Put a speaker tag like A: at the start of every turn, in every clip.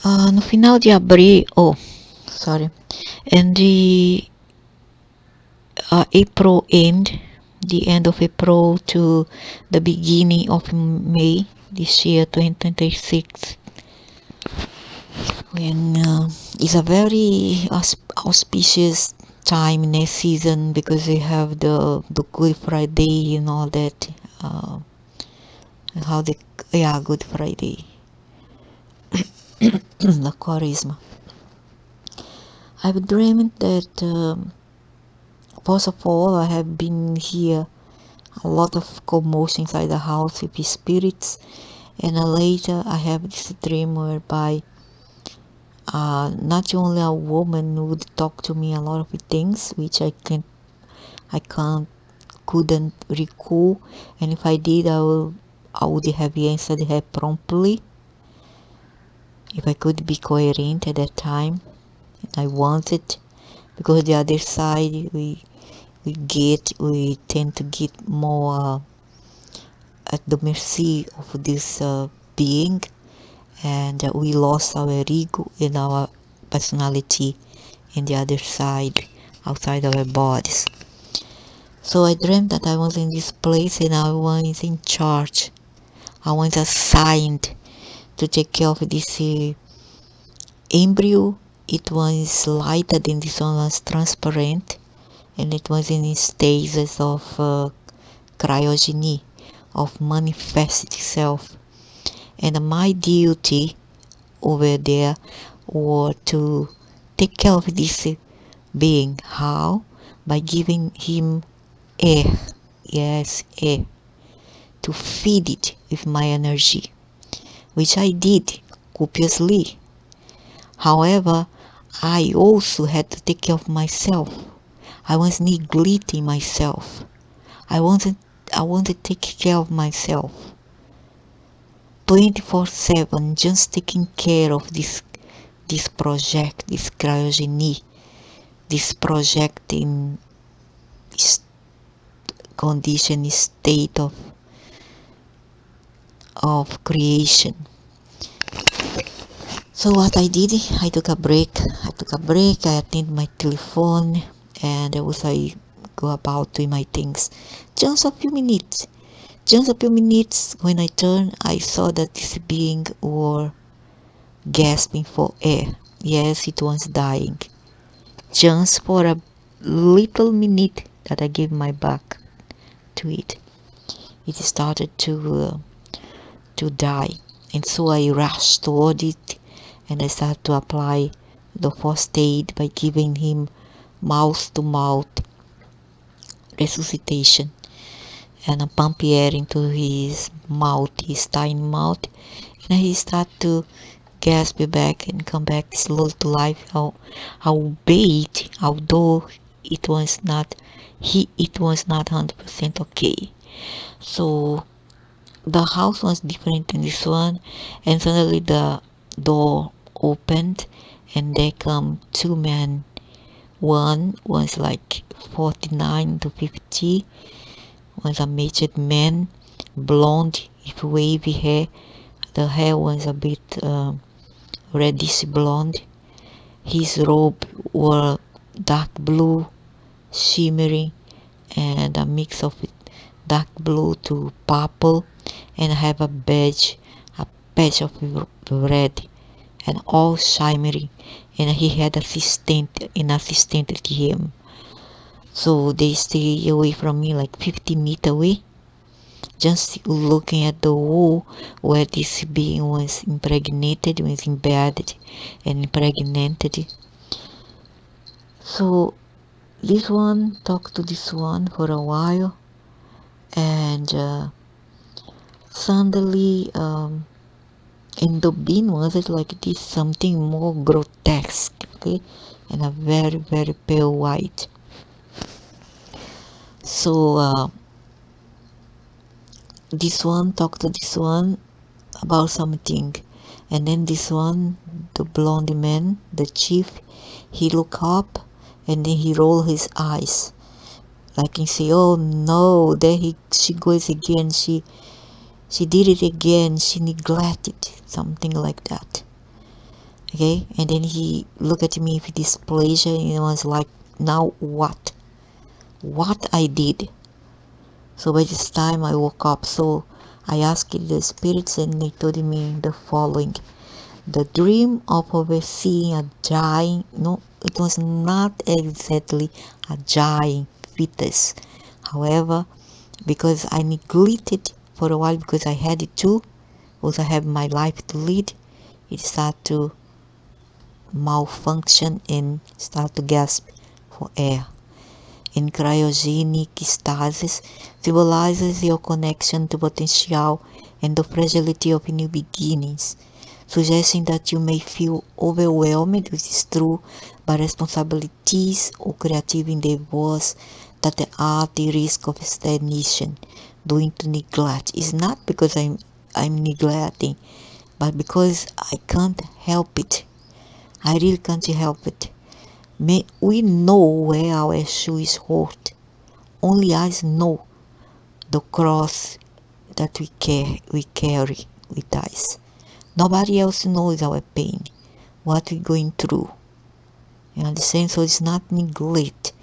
A: No final de abril, sorry, and April end, the end of April to the beginning of May this year, 2026, when it's a very auspicious time in a season because we have the Good Friday and all that. How the Good Friday, the Charisma. I've dreamed that first of all, I have been here a lot of commotion inside the house with spirits, and later I have this dream whereby not only a woman would talk to me a lot of things which I couldn't recall, and if I did, I would have answered her promptly if I could be coherent at that time. And I wanted, because the other side we tend to get more at the mercy of this being, and we lost our ego and our personality in the other side, outside our bodies. So I dreamt that I was in this place and I was in charge. I was assigned to take care of this embryo. It was lighter than this one, was transparent, and it was in stages of cryogeny, of manifest itself. And my duty over there was to take care of this being. How? By giving him air. Yes, air. To feed it with my energy, which I did copiously. However, I also had to take care of myself. I was neglecting myself. I wanted to take care of myself 24/7, just taking care of this project, this cryogeny, this project in condition, state of creation. So what I did, I took a break. I attended my telephone, and I go about doing my things. Just a few minutes. When I turned, I saw that this being was gasping for air. Yes, it was dying. Just for a little minute that I gave my back to it, it started to die. And so I rushed toward it, and I started to apply the first aid by giving him mouth-to-mouth resuscitation, and I pump air into his mouth, his tiny mouth, and he started to gasp back and come back slowly to life. Albeit, although it was not 100% okay. So the house was different in this one, and suddenly the door opened, and there come two men. One was like 49 to 50, was a mature man, blonde with wavy hair. The hair was a bit reddish blonde. His robe were dark blue, shimmering, and a mix of dark blue to purple, and have a patch of red, and all shimmering. And he had an assistant to him. So they stay away from me, like 50 meters away, just looking at the wall where this being was embedded and impregnated. So this one talked to this one for a while, and suddenly in the bin was it like this, something more grotesque, okay, and a very, very pale white. So this one talked to this one about something, and then this one, the blonde man, the chief, he looked up, and then he rolled his eyes like he say, oh no, there she goes again, she did it again, she neglected, something like that. Okay, and then he looked at me with displeasure and was like, now what I did. So by this time I woke up, so I asked the spirits and they told me the following: the dream of overseeing a giant, no, it was not exactly a giant fetus. However, because I neglected for a while, because I had it too, because I have my life to lead, it started to malfunction and start to gasp for air. In cryogenic stasis symbolizes your connection to potential and the fragility of new beginnings, suggesting that you may feel overwhelmed, which is true, by responsibilities or creative endeavors that are at the risk of stagnation, due to neglect. It's not because I'm neglecting, but because I can't help it. I really can't help it. We know where our shoe is hurt. Only us know the cross that we carry with us. Nobody else knows our pain, what we're going through. You understand? So it's not neglect.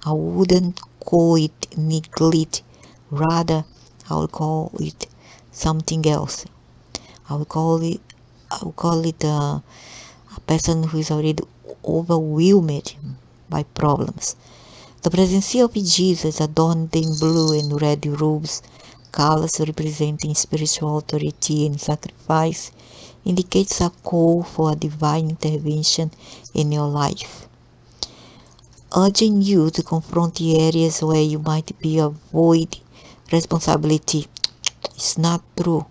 A: I wouldn't call it neglect. Rather, I would call it something else. I would call it a person who is already overwhelmed by problems. The presence of Jesus, adorned in blue and red robes, colors representing spiritual authority and sacrifice, indicates a call for a divine intervention in your life, urging you to confront the areas where you might be avoiding responsibility. It's not true.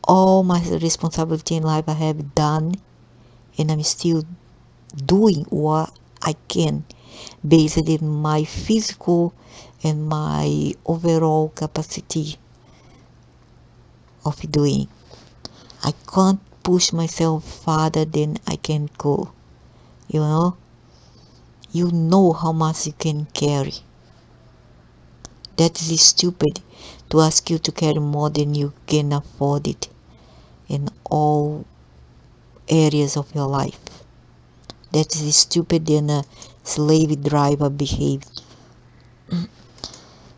A: All my responsibility in life I have done, and I'm still doing what I can based on my physical and my overall capacity of doing. I can't push myself farther than I can go. You know how much you can carry. That is stupid to ask you to carry more than you can afford it in all areas of your life. That is stupid than a slave driver behaves.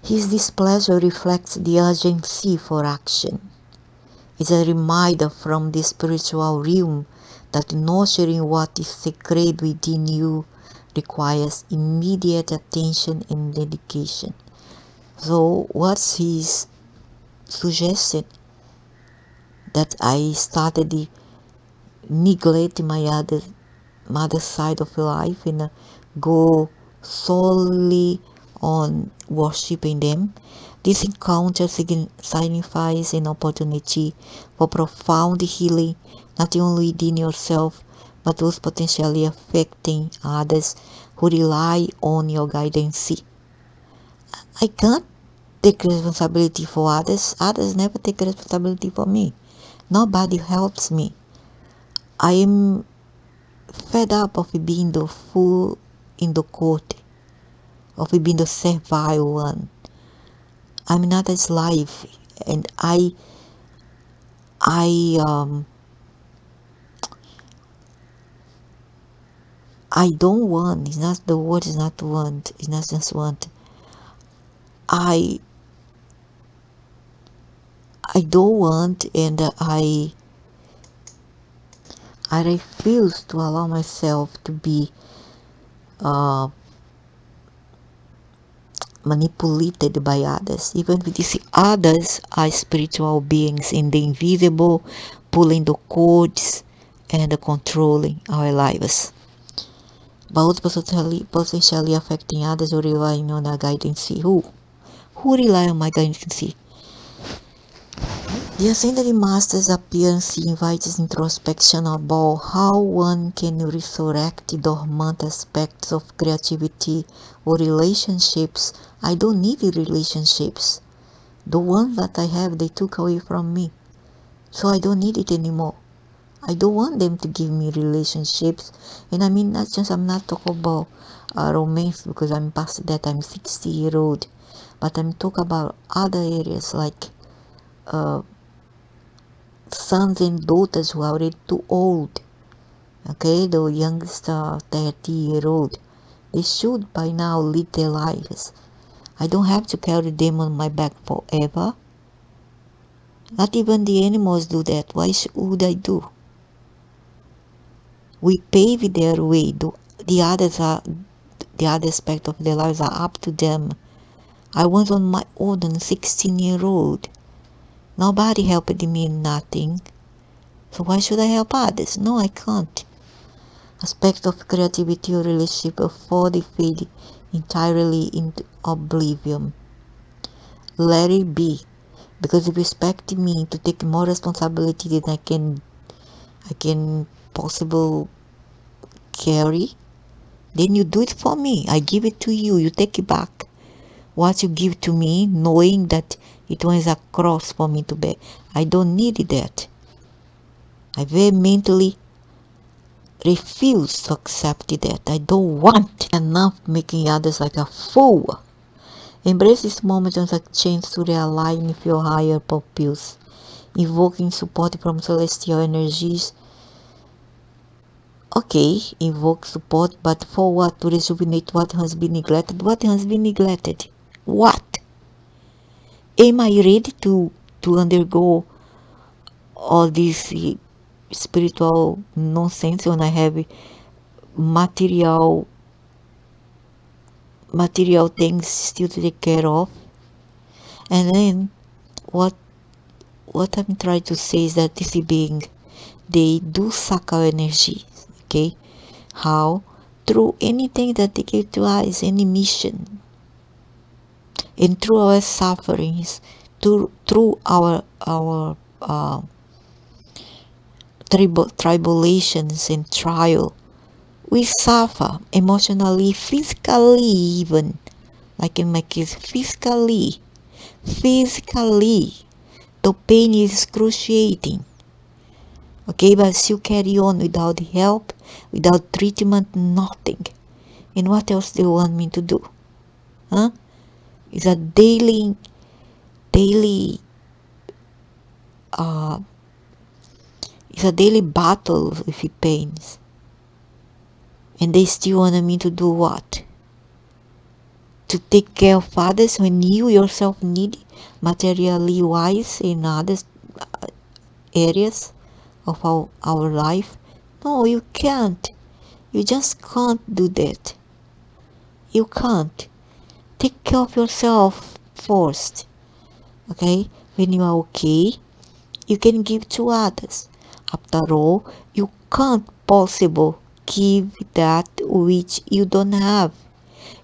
A: His displeasure reflects the urgency for action. It's a reminder from the spiritual realm that nurturing what is sacred within you requires immediate attention and dedication. So what's his suggestion? That I started to neglect my other side of life and go solely on worshiping them. This encounter signifies an opportunity for profound healing, not only within yourself, but also potentially affecting others who rely on your guidance. I can't take responsibility for others. Others never take responsibility for me. Nobody helps me. I am fed up of being the fool in the court, of being the servile one. I'm not a slave, and I don't want. It's not the word. Is not want. It's not just want. I don't want, and I refuse to allow myself to be manipulated by others. Even if these others are spiritual beings in the invisible, pulling the cords and controlling our lives, but potentially affecting others who relying on our guidance. Who rely on my guidance? The Ascended Master's appearance invites introspection about how one can resurrect dormant aspects of creativity or relationships. I don't need relationships. The ones that I have, they took away from me. So I don't need it anymore. I don't want them to give me relationships. And I mean, I'm not talking about romance, because I'm past that. I'm 60-year-old. But I'm talking about other areas like sons and daughters who are already too old Okay, the youngest 30-year-old, they should by now lead their lives. I don't have to carry them on my back forever. Not even the animals do that. Why would I do? We pave their way. The other aspect of their lives are up to them. I was on my own, 16-year-old. Nobody helped me in nothing. So why should I help others? No, I can't. Aspect of creativity or relationship before they fade entirely into oblivion. Let it be. Because if you expect me to take more responsibility than I can possibly carry, then you do it for me. I give it to you. You take it back. What you give to me, knowing that it was a cross for me to bear. I don't need that. I vehemently refuse to accept that. I don't want enough making others like a fool. Embrace this moment as a chance to realign with your higher purpose, invoking support from celestial energies. Okay, invoke support, but for what? To rejuvenate what has been neglected? What has been neglected? What? Am I ready to undergo all this spiritual nonsense when I have material things still to take care of? And then what I'm trying to say is that this being, they do suck our energy. Okay, how? Through anything that they give to us, any mission, and through our sufferings, through our tribulations and trial, we suffer emotionally, physically, even like in my case, physically. The pain is excruciating. Okay, but still carry on without help, without treatment, nothing. And what else do you want me to do? Huh? It's a daily it's a daily battle with pains. And they still want me to do what? To take care of others when you yourself need materially wise in other areas of our life? No, you can't. You just can't do that. You can't. Take care of yourself first. Okay? When you are okay, you can give to others. After all, you can't possibly give that which you don't have.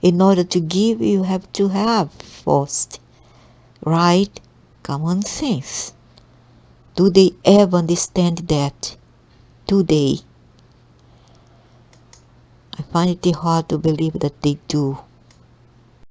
A: In order to give, you have to have first. Right? Common sense. Do they ever understand that? Do they? I find it hard to believe that they do.